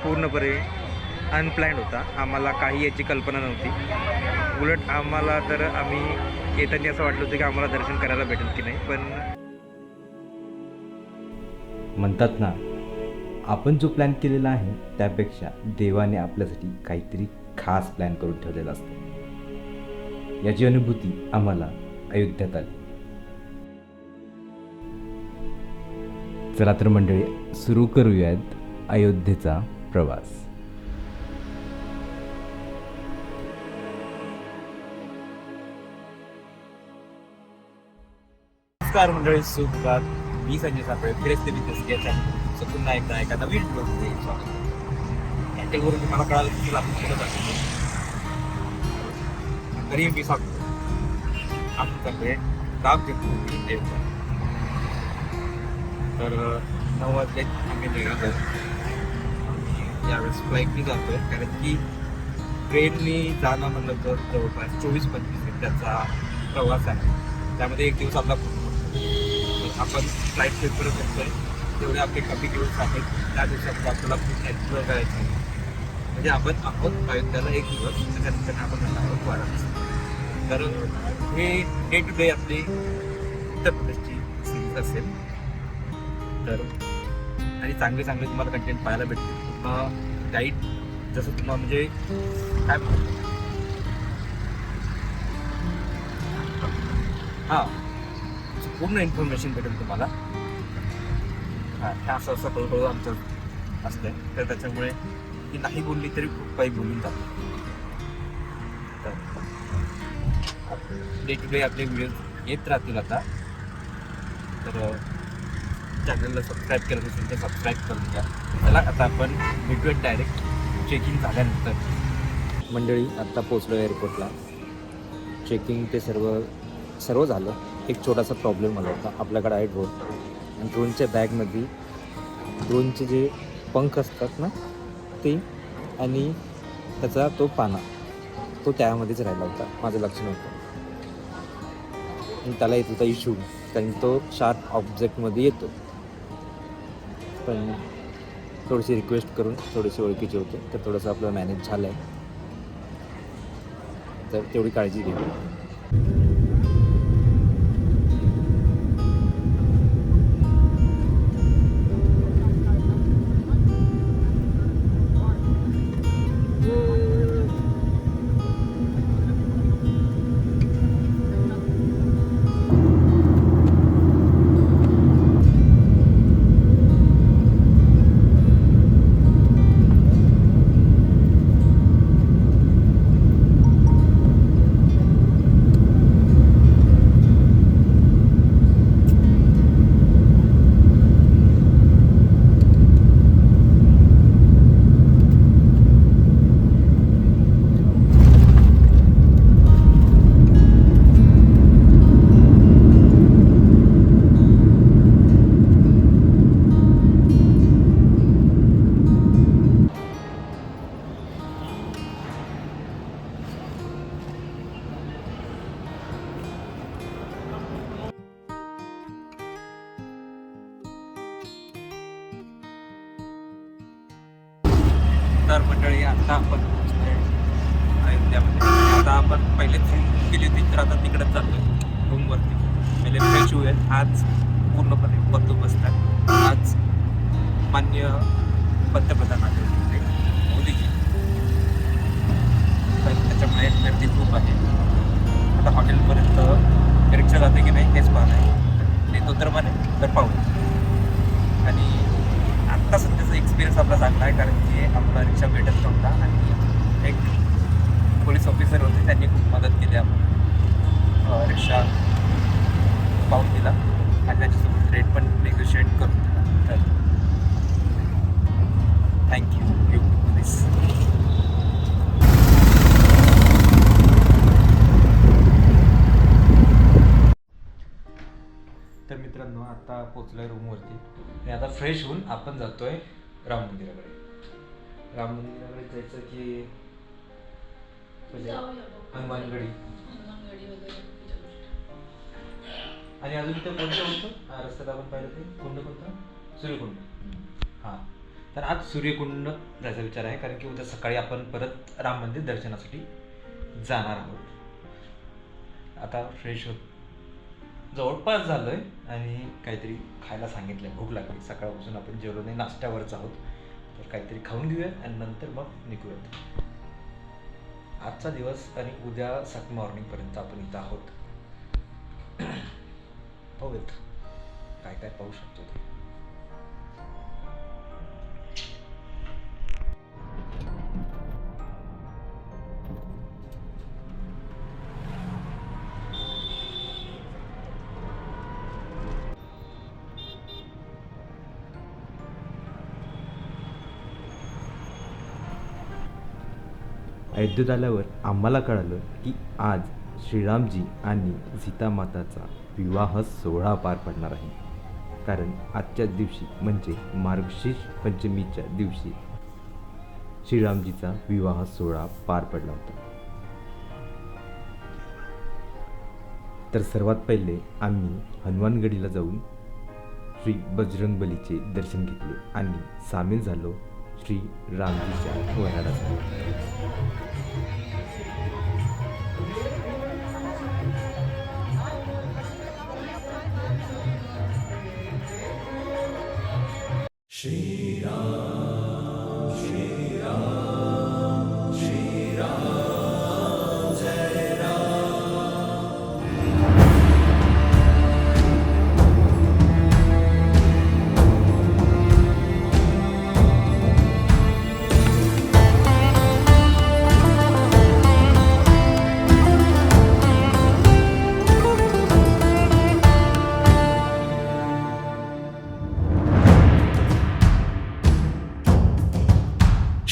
पूर्णपणे अनप्लॅन्ड होता. आम्हाला काही याची कल्पना नव्हती. उलट आम्हाला तर आम्ही येताना असं वाटलं होतं की आम्हाला दर्शन करायला भेटेल की नाही. पण म्हणतात ना, आपण जो प्लॅन केलेला आहे त्यापेक्षा देवाने आपल्यासाठी काहीतरी खास प्लॅन करून ठेवलेला असतो. याची अनुभूती आम्हाला अयोध्येत आली. चला तर मंडळी, सुरू करूयात अयोध्येचा प्रवास. नमस्कार मंडळी, सुप्रभात. मी संजय सापळे, फिरस्ते बिझनेस या चॅनल पुन्हा एकदा एका नवीन ब्लॉगमध्ये स्वागत. याच्यावरून मला कळालं की तुला आपण कुठं जातो. तरी मी सांगतो, आपण चाललोय रामजन्मभूमी अयोध्या. तर 9 वाजले आम्ही निघालो. आम्ही यावेळेस फ्लाईटनी जातोय, कारण की ट्रेननी जाणं म्हणलं तर जवळपास 24-25 मिनिटाचा प्रवास आहे. त्यामध्ये एक दिवस आपला आपण फ्लाईट प्रिफर करतोय. तेवढे आपले कमी दिवस आहेत, त्या दिवसात आपल्याला खूप एन्जॉय करायचं आहे. म्हणजे आपण आहोत अयोध्याला एक दिवस, त्याच्यानंतर आपण आहोत वाराणसी. तर हे डे टू डे आपली उत्तर प्रदेशची सिरीज असेल. तर आणि चांगले चांगले तुम्हाला कंटेंट पाहायला भेटतील. तुम्हाला गाईड जसं तुम्हाला म्हणजे काय म्हणतात, हां, पूर्ण इन्फॉर्मेशन भेटेल तुम्हाला. ह्या असं हळूहळू आमचं असतंय. तर त्याच्यामुळे ती नाही बोलली तरी खूप काही बोलून जातं. तर डे टू डे आपले व्हिडिओज येत राहतील आता. तर चॅनलला सबस्क्राईब केलं असेल तर सबस्क्राईब करून घ्या. चला आता आपण भेटूया डायरेक्ट चेकिंग झाल्यानंतर. मंडळी, आत्ता पोचलो एअरपोर्टला. चेकिंग ते सर्व झालं. एक छोटासा प्रॉब्लेम आला होता. आपल्याकडे आहे ड्रोन, आणि ड्रोनच्या बॅगमध्ये ड्रोनचे जे पंख असतात ना ते, आणि त्याचा तो पाना, तो त्यामध्येच राहिला होता. माझं लक्ष नव्हतं. आणि त्याला येत होता इश्यू, कारण तो शार्प ऑब्जेक्टमध्ये येतो. पण थोडीशी रिक्वेस्ट करून थोडेसे ओळखीचे होते, तर थोडंसं आपलं मॅनेज झालं आहे. तर तेवढी काळजी घ्या. तर मंडळी, आता आपण पोहोचलोय अयोध्यामध्ये. आणि आता आपण पहिले रूम केली होती, तर आता तिकडेच जातोय रूमवरती. पहिले फ्रेश होऊयात. आज पूर्णपणे बंदोबस्त आहे. आज मान्य पंतप्रधान आले होते मोदीजी, तर त्याच्यामुळे गर्दी खूप आहे. आता हॉटेलपर्यंत रिक्षा जाते की नाही हेच पाहणं आहे. ते तो तर म्हणे तर पाहू. आणि आत्ता सध्याचा एक्सपिरियन्स आपला चांगला आहे, कारण की आपला रिक्षा भेटत नव्हता आणि एक पोलीस ऑफिसर होते, त्यांनी खूप मदत केली. आपण रिक्षा पाहून दिला आणि त्याच्यासोबत रेट पण नेगोशिएट करून दिला. तर थँक्यू यू पोलीस. तर मित्रांनो, आता पोचलोय रूमवरती आणि आता फ्रेश होऊन आपण जातोय राम मंदिराकडे. राम मंदिराकडे जायचं की हनुमानगडी आणि अजून इथं कोणतं होतं रस्त्यात आपण पाहिलं ते कोणतं सूर्यकुंड. हां, तर आज सूर्यकुंड जायचा विचार आहे, कारण की उद्या सकाळी आपण परत राम मंदिर दर्शनासाठी जाणार आहोत. आता फ्रेश होत जवळपास झालो आहे आणि काहीतरी खायला सांगितलं आहे, भूक लागली. सकाळपासून आपण जेवलो नाही, नाश्त्यावरच आहोत. तर काहीतरी खाऊन घेऊयात आणि नंतर मग निघूयात. आजचा दिवस आणि उद्या मॉर्निंगपर्यंत आपण इथं आहोत. पाहूयात काय काय पाहू शकतो ते. अयोध्येत आल्यावर आम्हाला कळालं की आज श्रीरामजी आणि सीतामाताचा विवाह सोहळा पार पडणार आहे. कारण आजच्याच दिवशी म्हणजे मार्गशीर्ष पंचमीच्या दिवशी श्रीरामजीचा विवाह सोहळा पार पडला होता. तर सर्वात पहिले आम्ही हनुमानगडीला जाऊन श्री बजरंगबलीचे दर्शन घेतले आणि सामील झालो श्री रामजीच्या वऱ्हाडासाठी.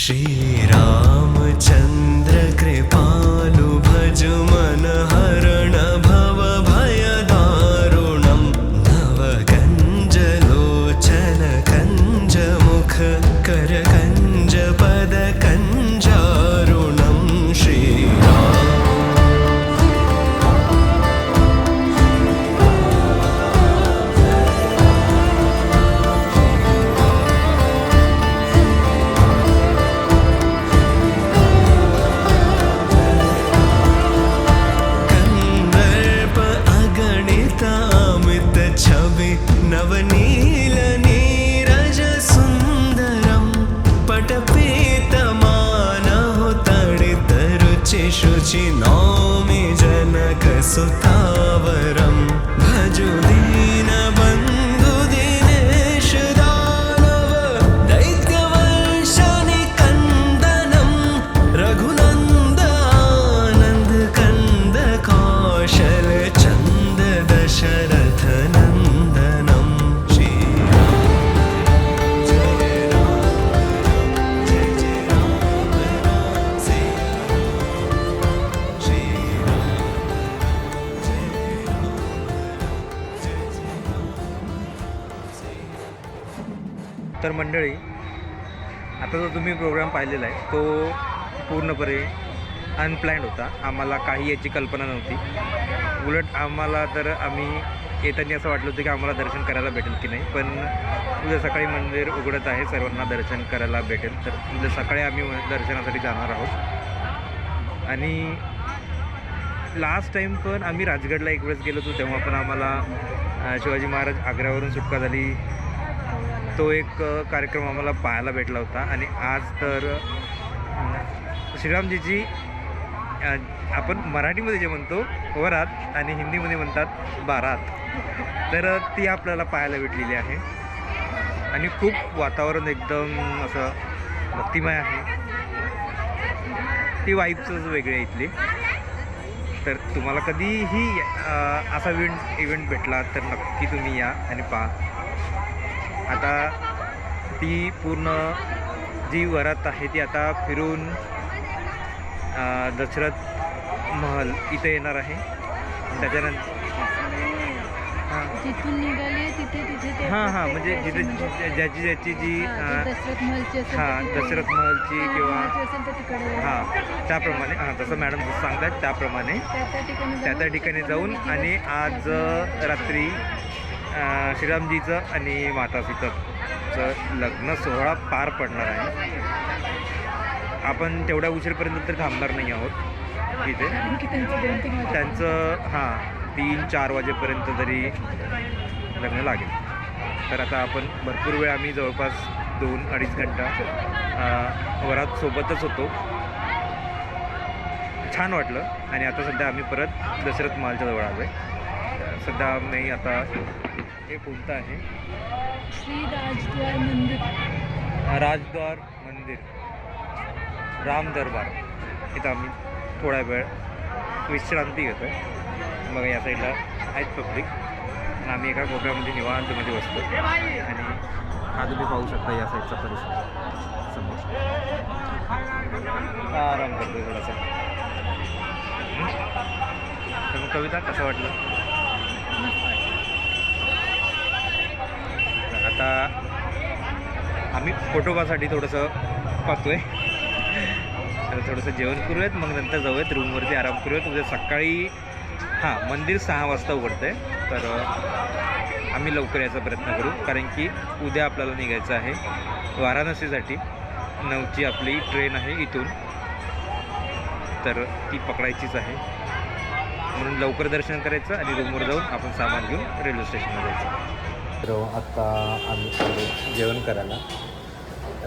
श्रीरामचन्द्र कृपालु भज मन हरण भव भय दारुणं नवकञ्ज लोचन कञ्ज मुख कर कञ्ज पद कञ्जारुणं श्रीराम. नवनील नीरज सुन्दरं पटपीतमानः तडित रुचि शुचि नौमि जनक सुतावरं भजु दीनबन्धु दिनेश दानव दैत्यवंश निकन्दनं रघुनन्द आनन्द कन्द कौशल चन्द दशरथ नन्दनं. तर मंडळी, आता जो तुम्ही प्रोग्राम पाहिलेला आहे तो पूर्णपणे अनप्लॅन्ड होता. आम्हाला काही याची कल्पना नव्हती. उलट आम्हाला तर आम्ही येताना असं वाटलं होतं की आम्हाला दर्शन करायला भेटेल की नाही, पण उद्या सकाळी मंदिर उघडत आहे, सर्वांना दर्शन करायला भेटेल. तर उद्या सकाळी आम्ही दर्शनासाठी जाणार आहोत. आणि लास्ट टाईम पण आम्ही राजगडला एक वेळेस गेलो होतो, तेव्हा पण आम्हाला शिवाजी महाराज आग्र्यावरून सुटका झाली तो एक कार्यक्रम आम्हाला पाहायला भेटला होता. आणि आज तर श्रीरामजीची आपण मराठीमध्ये जे म्हणतो वरात आणि हिंदीमध्ये म्हणतात बारात, तर ती आपल्याला पाहायला भेटलेली आहे. आणि खूप वातावरण एकदम असं भक्तिमय आहे. ती वाईब्सच वेगळी आहे इथली. तर तुम्हाला कधीही असा इव्हेंट भेटला तर नक्की तुम्ही या आणि पहा. आता ती पूर्ण जी वरात आहे ती आता फिरून दशरथ महल इथे येणार आहे. त्याच्यानंतर जिथून निघाले तिथे हां म्हणजे जिथे ज्याची जी दशरथ महलची दशरथ महलची किंवा हां त्याप्रमाणे जसं मॅडम सांगतात त्याप्रमाणे त्या ठिकाणी जाऊन आणि आज रात्री श्रीरामजीचं आणि माता सीता आमचं लग्न सोहळा पार पडणार आहे. आपण तेवढ्या उशीरपर्यंत तर थांबणार नाही आहोत इथे. कारण की त्यांचं 2-3 वाजता त्यांचं 3-4 वाजेपर्यंत तरी लग्न लागेल. तर आता आपण भरपूर वेळ आम्ही जवळपास 2-2.5 घंटा वरात सोबतच होतो. छान वाटलं. आणि आता सध्या आम्ही परत दशरथ महालच्या जवळ आलो आहे. सध्या आम्ही आता हे कोणतं आहे, श्री राजद्वार मंदिर. राजद्वार मंदिर, राम दरबार, इथं आम्ही थोडा वेळ विश्रांती घेतो आहे. मग या साईडला आहेत पब्लिक. आम्ही एका कोपऱ्यामध्ये निवांतमध्ये बसतो. आणि हा तुम्ही पाहू शकता या साईडचा परिसर समोर आराम करतो थोडासा. तर मग कविता कसं वाटलं? आता आम्ही फोटोबासाठी थोडंसं पाहतोय. तर थोडंसं जेवण करूयात, मग नंतर जाऊयात रूमवरती आराम करूयात. उद्या सकाळी मंदिर 6 वाजता उघडतं आहे. तर आम्ही लवकर यायचा प्रयत्न करू, कारण की उद्या आपल्याला निघायचं आहे वाराणसीसाठी. 9ची आपली ट्रेन आहे इथून, तर ती पकडायचीच आहे. म्हणून लवकर दर्शन करायचं आणि रूमवर जाऊन आपण सामान घेऊन रेल्वे स्टेशनला जायचं. तर आत्ता आम्ही आलो जेवण करायला.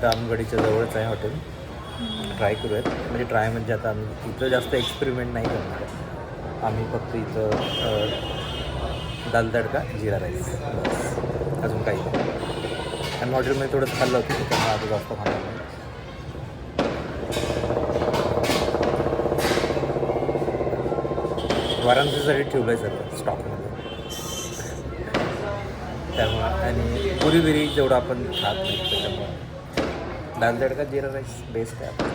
रामगडीच्या जवळच आहे हॉटेल. ट्राय करूयात. म्हणजे ट्राय म्हणजे आता आम्ही इथं जास्त एक्सपेरिमेंट नाही करणार आहे. आम्ही फक्त इथं दाल तडका जिरा राईस बस, अजून काही नाही. आणि हॉटेलमध्ये थोडंसं खाल्लं होतं, त्याच्यामुळे आता जास्त खाणार नाही. वाराणसीसाठी ठेवलं आहे सगळं स्टॉकमध्ये. त्यामुळं आणि पुरी बिरी जेवढं आपण खात नाही, त्याच्यामुळं दाल तडका जिरा राईस बेस्ट आहे आपण.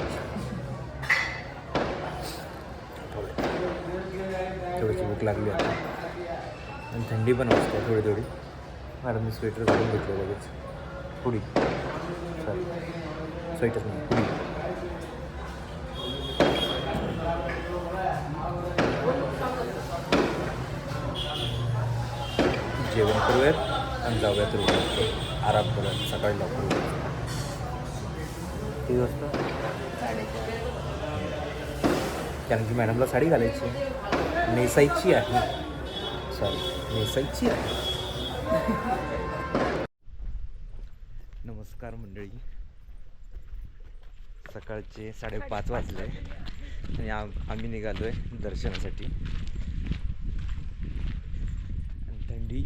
थोडीशी भूक लागली आता आणि थंडी पण वाजते थोडी थोडी. मला मी स्वेटर घालून घेतलं लगेच. पुडी सॉरी स्वेटर नाही, पुडी. जेवण करूयात आणि जाऊयात रूमवर आराम करूयात. सकाळी लवकर उठूयात. किती वाजता? कारण की मॅडमला साडी घालायची आहे, नेसायची आहे. नेसायची आहे. नमस्कार मंडळी. सकाळचे 5:30 वाजले आणि आम्ही निघालो आहे दर्शनासाठी. आणि थंडी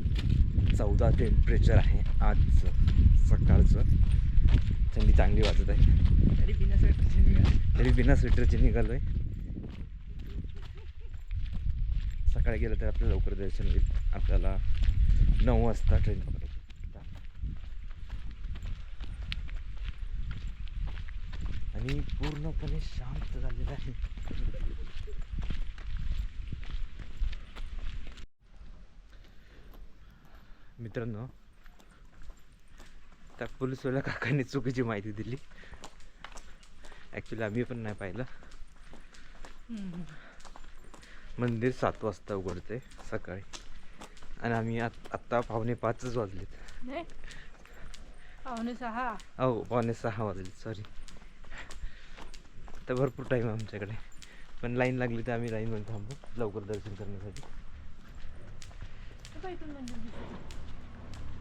14 टेम्परेचर आहे आजचं सकाळचं. थंडी चांगली वाजत आहे. तरी बिना स्वेटरची निघालो आहे. सकाळी गेलं तर आपल्याला लवकर दर्शन होईल. आपल्याला 9 वाजता ट्रेन पकडतो. आणि पूर्णपणे शांत झालेलं आहे. मित्रांनो, त्या पोलिसवाल्या काकांनी चुकीची माहिती दिली. ॲक्च्युली आम्ही पण नाही पाहिलं. मंदिर 7 वाजता उघडते सकाळी आणि आम्ही आत्ता 5:45 वाजलेत. नाही, 5:45. हो, 5:45 वाजले. सॉरी. तर भरपूर टाईम आमच्याकडे, पण लाईन लागली तर आम्ही लाईनमध्ये थांबू लवकर दर्शन करण्यासाठी.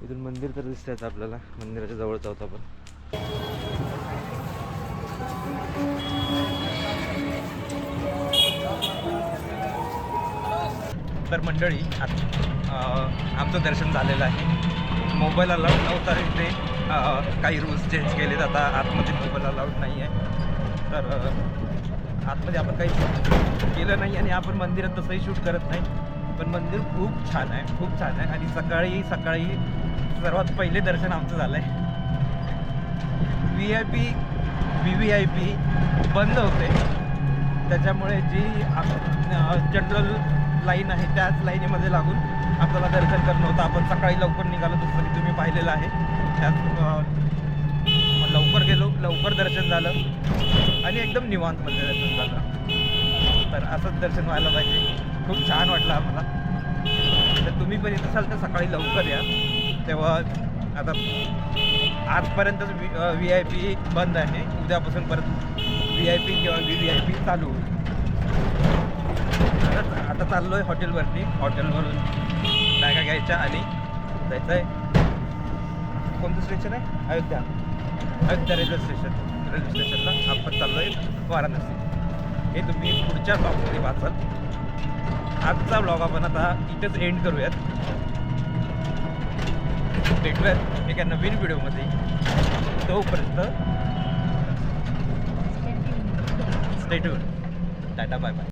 इथून मंदिर तर दिसतंय आपल्याला. मंदिराच्या जवळच आहोत आपण. तर मंडळी, आमचं दर्शन झालेलं आहे. मोबाईल अलाउड नव्हता इथे. काही रूल्स चेंज केलेत. आता आतमध्ये मोबाईल अलाउड नाही आहे. तर आतमध्ये आपण काही शूट केलं नाही आणि आपण मंदिरात तसंही शूट करत नाही. पण मंदिर खूप छान आहे, खूप छान आहे. आणि सकाळी सर्वात पहिले दर्शन आमचं झालं आहे. VVIP बंद होते, त्याच्यामुळे जी जनरल लाईन आहे त्याच लाईनीमध्ये लागून आपल्याला दर्शन करणं होतं. आपण सकाळी लवकर निघालो, जसं की तुम्ही पाहिलेलं आहे. त्यात लवकर गेलो, लवकर दर्शन झालं आणि एकदम निवांतमध्ये दर्शन झालं. तर असंच दर्शन व्हायला पाहिजे. खूप छान वाटलं आम्हाला. तर तुम्ही पण येत असाल तर सकाळी लवकर या. तेव्हा आता आजपर्यंतच VIP बंद आहे. उद्यापासून परत VIP किंवा VVIP चालू होईल. आता चाललो आहे हॉटेलवरती. हॉटेलवरून बॅगा घ्यायच्या आणि जायचं आहे. कोणतं स्टेशन आहे? अयोध्या रेल्वे स्टेशनला आपण चाललो आहे वाराणसी. हे तुम्ही पुढच्या ब्लॉगमध्ये वाचाल. आजचा ब्लॉग आपण आता इथेच एंड करूयात. भेटूयात एका नवीन व्हिडिओमध्ये. तोपर्यंत stay tune. Tata bye bye.